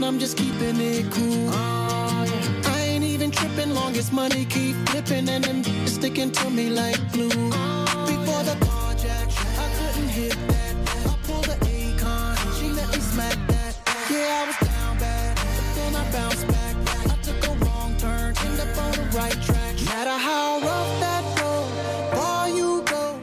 and I'm just keeping it cool. I ain't even tripping, long as money keep flipping, and them sticking to me like glue. Before the carjack, I couldn't hit that. I pulled the Akon, she let me smack that. Yeah, I was down bad, but then I bounced back. I took a wrong turn, end up on the right track. No matter how rough that road, far you go.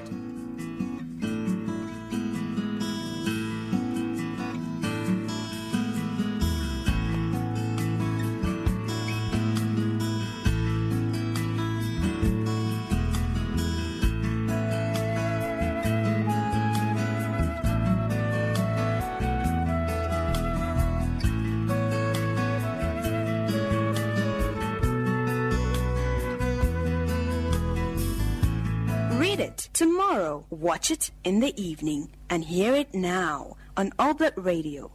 Read it tomorrow, watch it in the evening, and hear it now on Oblate Radio.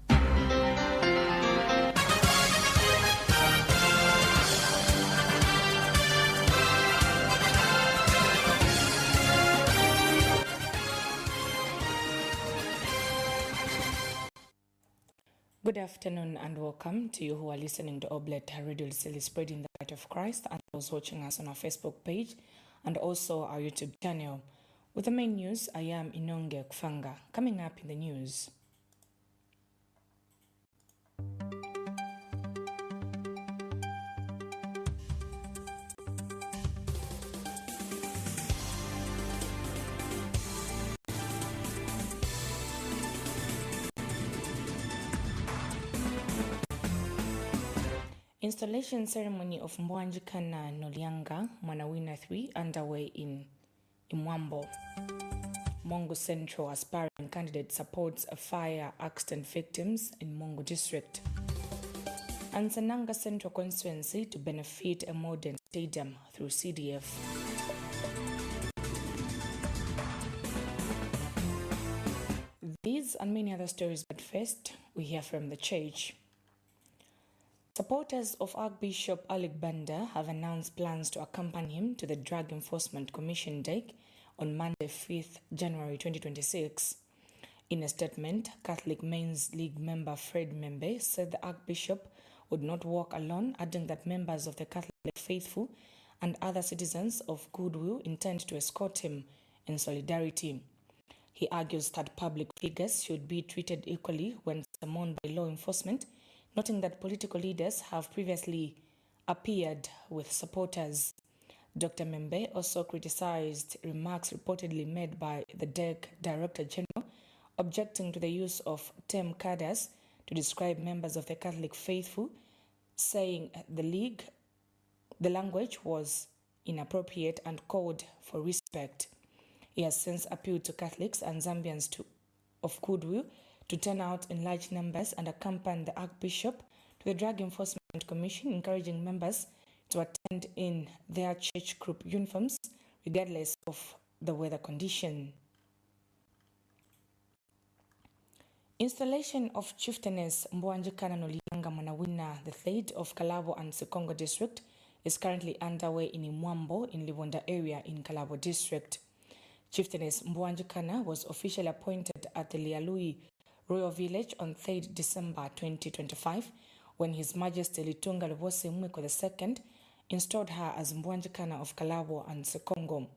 Good afternoon and welcome to you who are listening to Oblate Radio Liseli, spreading the light of Christ, and those watching us on our Facebook page and also our YouTube channel. With the main news, I am Inonge Kufanga. Coming up in the news. Installation ceremony of Mbwanjikana Nolianga Mwanawina 3 underway in Imwambo. Mongo Central aspiring candidate supports fire accident victims in Mongo District. And Sananga Central constituency to benefit a modern stadium through CDF. These and many other stories, but first we hear from the church. Supporters of Archbishop Alec Banda have announced plans to accompany him to the Drug Enforcement Commission Day on Monday, 5th January 2026. In a statement, Catholic Men's League member Fred Membe said the Archbishop would not walk alone, adding that members of the Catholic faithful and other citizens of goodwill intend to escort him in solidarity. He argues that public figures should be treated equally when summoned by law enforcement, noting that political leaders have previously appeared with supporters. Dr. Membe also criticized remarks reportedly made by the DEC Director General, objecting to the use of term cadres to describe members of the Catholic faithful, saying the language was inappropriate and called for respect. He has since appealed to Catholics and Zambians of goodwill to turn out in large numbers and accompany the Archbishop to the Drug Enforcement Commission, encouraging members to attend in their church group uniforms, regardless of the weather condition. Installation of Chieftainess Mbwanjikana Nolianga Mwanawina III of Kalabo and Sikongo District is currently underway in Imwambo in Livonda area in Kalabo District. Chieftainess Mbwanjikana was officially appointed at the Lialui Royal Village on 3rd December 2025 when His Majesty Litunga Lubose Mwiko II installed her as Mbwanjikana of Kalabo and Sikongo.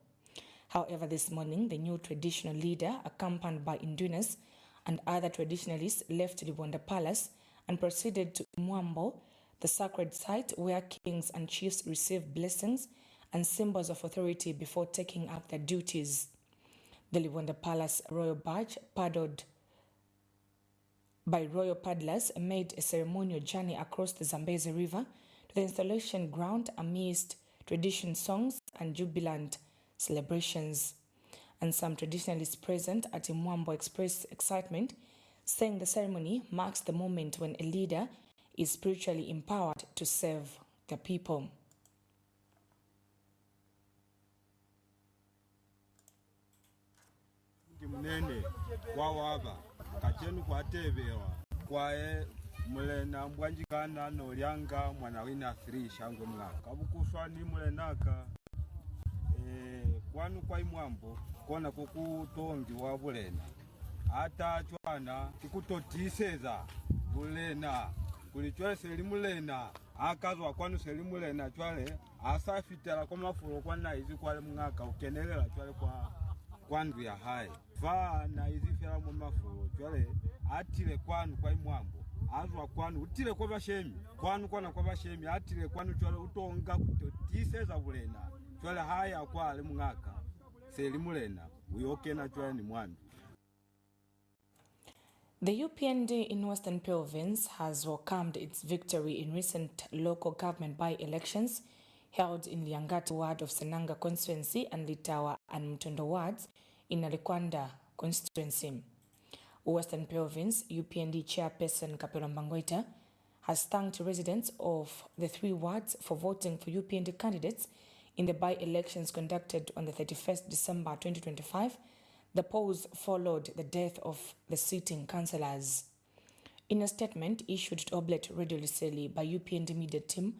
However, this morning, the new traditional leader, accompanied by Indunas and other traditionalists, left Livonda Palace and proceeded to Imwambo, the sacred site where kings and chiefs receive blessings and symbols of authority before taking up their duties. The Livonda Palace Royal Barge, paddled by royal paddlers, made a ceremonial journey across the Zambezi River to the installation ground amidst tradition songs and jubilant celebrations. And some traditionalists present at Imwambo expressed excitement, saying the ceremony marks the moment when a leader is spiritually empowered to serve the people. Mnene kwa waba kachenu kwa tebewa kwae mulena Mbwanjikana Nolianga Mwanawina 3 shangwe mwaka kabukuswa ni mulenaka kwanu kwa Imwambo kona kukutongi wa bulena ata chwana kikutotiseza bulena kuli chwale selimulena akazwa kwanu selimulena chwale asafitela kwa mafulo kwa na izi kwa mngaka ukenelela chwale kwa ndu ya hai fa na izi fela mu mafulo chwale atile kwanu kwa imwambo azwa kwanu utile kwa bashemi kwanu kwa bashemi atile kwanu chwale utonga kutiseza bulena chwale haya kwa ale mngaka selimulena uyokena chwale ni mwandu. The UPND in Western Province has welcomed its victory in recent local government by-elections held in Liangati ward of Senanga constituency and Litawa and Mtondo wards in Nalikwanda constituency. Western Province UPND chairperson Kapelo Mbangwaita has thanked residents of the 3 wards for voting for UPND candidates in the by-elections conducted on the 31st December 2025. The polls followed the death of the sitting councillors. In a statement issued to Oblate Radio Liseli by UPND media team,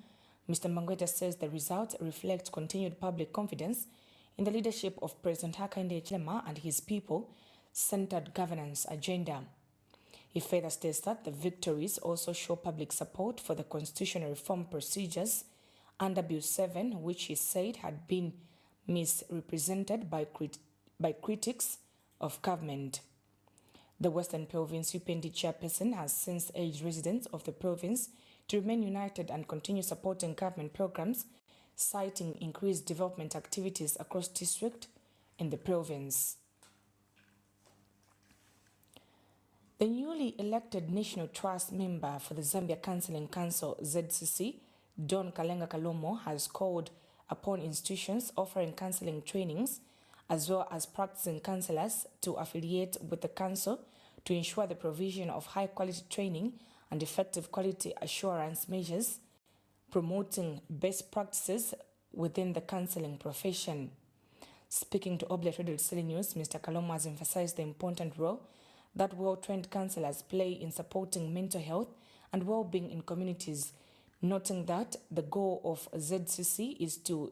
Mr. Mbangwaita says the results reflect continued public confidence in the leadership of President Hakainde Hichilema and his people-centered governance agenda. He further states that the victories also show public support for the constitutional reform procedures under Bill 7, which he said had been misrepresented by critics of government. The Western Province UPND chairperson has since urged residents of the province to remain united and continue supporting government programs, citing increased development activities across district in the province. The newly elected National Trust member for the Zambia Counseling Council ZCC, Don Kalenga Kalomo, has called upon institutions offering counseling trainings as well as practicing counsellors to affiliate with the council to ensure the provision of high-quality training and effective quality assurance measures, promoting best practices within the counselling profession. Speaking to Oblate Radio Liseli News, Mr. Kalomo has emphasized the important role that well-trained counsellors play in supporting mental health and well-being in communities, noting that the goal of ZCC is to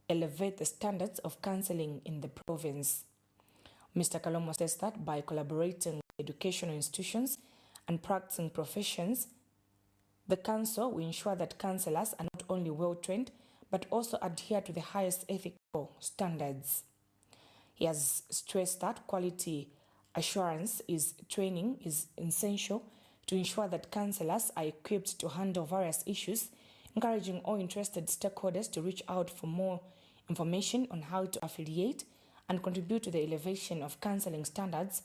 elevate the standards of counseling in the province. Mr. Kalomo says that by collaborating with educational institutions and practicing professions, the council will ensure that counsellors are not only well-trained but also adhere to the highest ethical standards. He has stressed that quality assurance training is essential to ensure that counsellors are equipped to handle various issues, encouraging all interested stakeholders to reach out for more information on how to affiliate and contribute to the elevation of counselling standards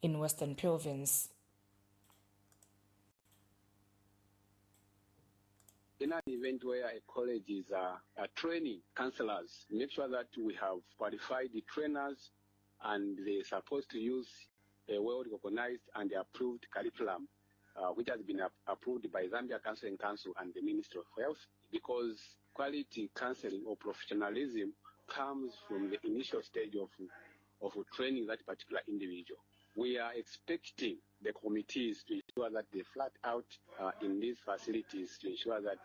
in Western Province. In an event where a college is training counsellors, make sure that we have qualified the trainers and they're supposed to use a well-recognized and approved curriculum, which has been approved by Zambia Counseling Council and the Ministry of Health, because quality counseling or professionalism comes from the initial stage of training that particular individual. We are expecting the committees to ensure that they flat out in these facilities to ensure that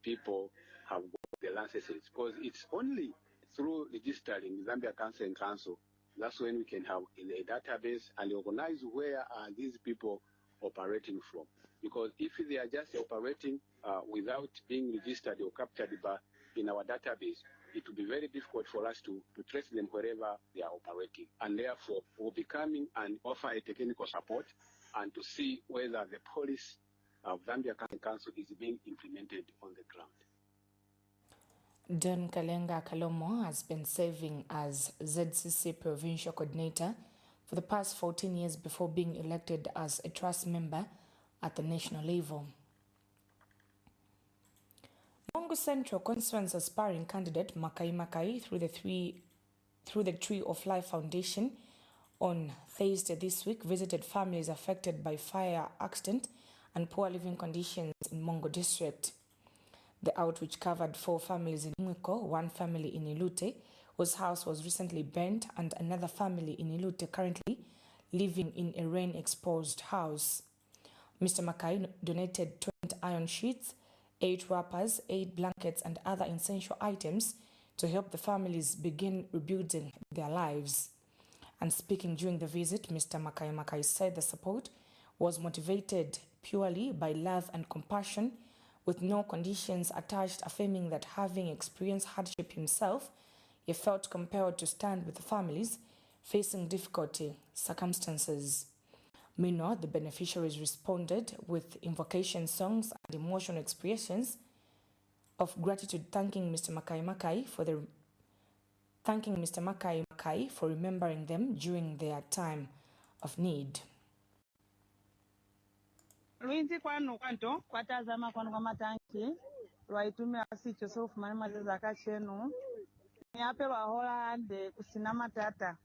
people have got the licenses, because it's only through registering the Zambia Counseling Council that's when we can have in a database and organize where are these people operating from. Because if they are just operating without being registered or captured in our database, it will be very difficult for us to trace them wherever they are operating. And therefore, we'll be coming and offer a technical support and to see whether the policy of Zambia Counseling Council is being implemented on the ground. Don Kalenga Kalomo has been serving as ZCC Provincial Coordinator for the past 14 years before being elected as a trust member at the national level. Mongo Central Constituency aspiring candidate Makai through the Tree of Life Foundation on Thursday this week visited families affected by fire accident and poor living conditions in Mongo district. The outreach covered 4 families in Mwiko, 1 family in Ilute, whose house was recently burnt, and another family in Ilute currently living in a rain-exposed house. Mr. Makai donated 20 iron sheets, 8 wrappers, 8 blankets, and other essential items to help the families begin rebuilding their lives. And speaking during the visit, Mr. Makai said the support was motivated purely by love and compassion, with no conditions attached, affirming that having experienced hardship himself, he felt compelled to stand with the families facing difficult circumstances. Meanwhile, the beneficiaries responded with invocation songs and emotional expressions of gratitude, thanking Mr. Makai Makai for remembering them during their time of need. Luinzi kwanu kwanto kwatazama kwanu kwa matanki lwaitumia sicho sofu malimaliza kachenu niape Holande kusina matata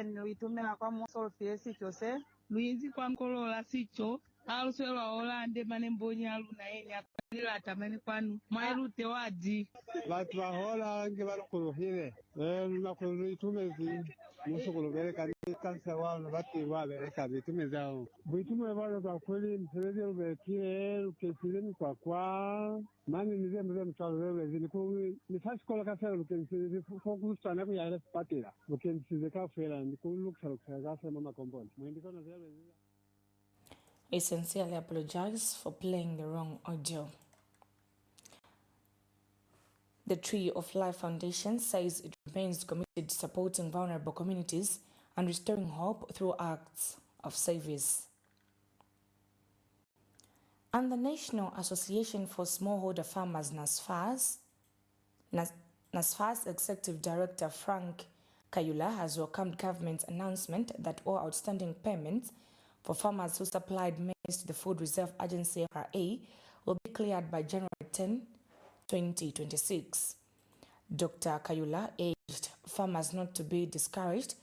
niitumia kwa musolfie sicho se Luinzi kwa mkolola sicho aluswelwa Holande manembonya aluna yeni akalila atamani kwanu mwailute wadi Watu wa Holland walikuruhile lunakuruitumezi musukulubeleka kansa wao na bati wabeleka vitume zao vitume wale kwa kweli mselezi lubekile lukesile kwa mani nize mtalo lezi nifasi kola kasela lukesile fokusta na kuyale patila lukesile kafela nikuluksa kasa mama komboni mwendikona zele. I sincerely apologize for playing the wrong audio. The Tree of Life Foundation says it remains committed to supporting vulnerable communities and restoring hope through acts of service. And the National Association for Smallholder Farmers, NASFA's Executive Director Frank Kayula has welcomed government's announcement that all outstanding payments for farmers who supplied maize to the Food Reserve Agency FRA will be cleared by January 10, 2026. Dr. Kayula urged farmers not to be discouraged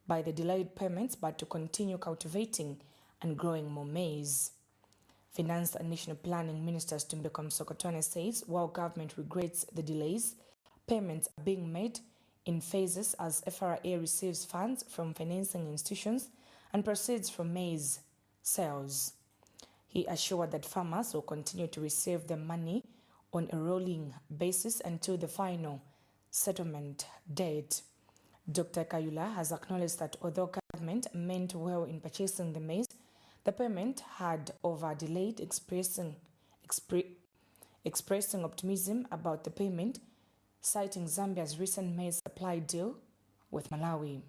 by the delayed payments but to continue cultivating and growing more maize. Finance and National Planning Minister Tumbekom Sokotwane says while government regrets the delays, payments are being made in phases as FRA receives funds from financing institutions and proceeds from maize sales. He assured that farmers will continue to receive the money on a rolling basis until the final settlement date. Dr. Kayula has acknowledged that although government meant well in purchasing the maize, the payment had over-delayed, expressing optimism about the payment, citing Zambia's recent maize supply deal with Malawi.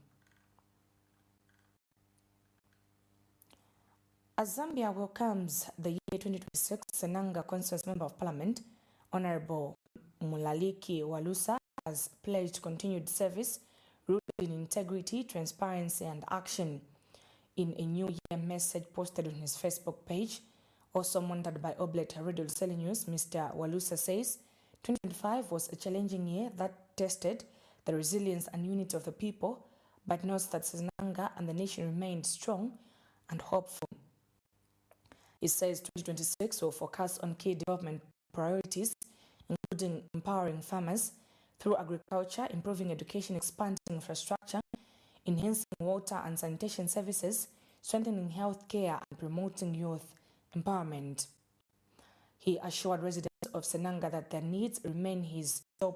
As Zambia welcomes the year 2026, Senanga Constituency Member of Parliament, Honorable Mulaliki Walusa, has pledged continued service rooted in integrity, transparency, and action. In a New Year message posted on his Facebook page, also monitored by Oblate Radio Liseli News, Mr. Walusa says 2025 was a challenging year that tested the resilience and unity of the people, but notes that Senanga and the nation remained strong and hopeful. He says 2026 will focus on key development priorities, including empowering farmers through agriculture, improving education, expanding infrastructure, enhancing water and sanitation services, strengthening health care, and promoting youth empowerment. He assured residents of Senanga that their needs remain his top